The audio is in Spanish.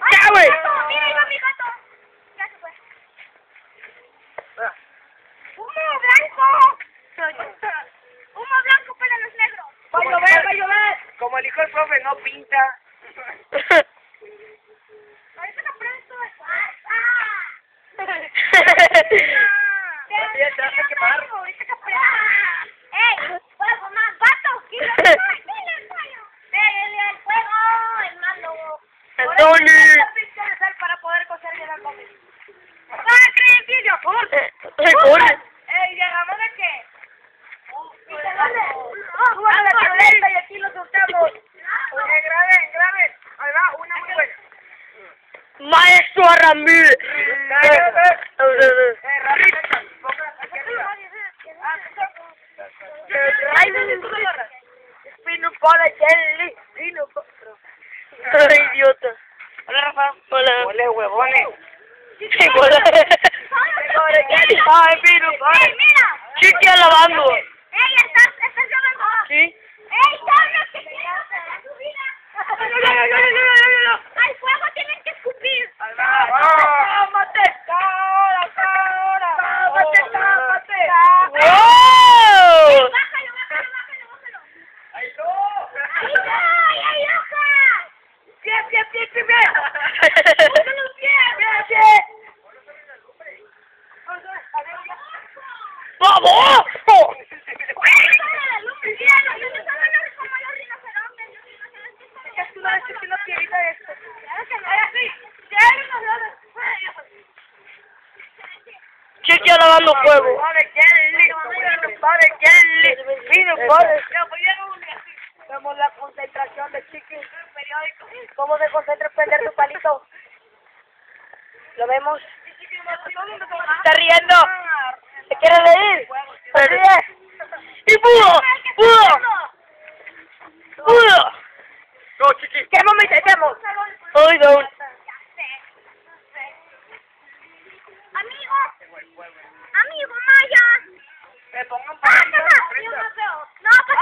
¡Ya, güey! ¡Mira, ahí va mi gato! Ya se fue. ¡Humo blanco! ¡Humo blanco para los negros! ¡Va a llover, va a llover! Como el hijo del profe no pinta. Ahorita te presto esto. ¡Ey! ¡Fuego, más gato! ¡Dile el fuego! ¡El fuego! ¡El mando! ¡Tony! Para poder coser bien la comida. ¡Ah, creen el vídeo! ¡Ey, llegamos de qué! ¡Súbale la violeta y aquí lo soltamos! Oye, graben. Ahí va, una muy buena. Maestro Ramírez. Peanut butter jelly. Peanut butter. Ay, idiota. Hola, Rafa. Hola. Hola, huevones. Sí, hola. Ay, peanut butter. ¡Ey, mira! Chiqui alabando. ¡Ey, estás grabando! Sí. ¡Ey, Carlos, que tienes que subir! ¡Al fuego tienes que escupir! ¡Cámate! ¡Cámate! ¡Wow! ¡Bájalo! ¡Ahí hay hojas! ¡Pie! ¡Usa los pies! ¡Vamos! Chiqui alabando fuego. Vemos la concentración de Chiqui. ¿Cómo se concentra en prender tu palito? ¿Lo vemos? ¿Está riendo? ¿Se quiere reír? ¿Se ríe? ¡Y pudo! No, Chiqui. ¿Qué momento hacemos? Hoy no. Amigo Maya. Me pongan ¡Ah, para no! No, pues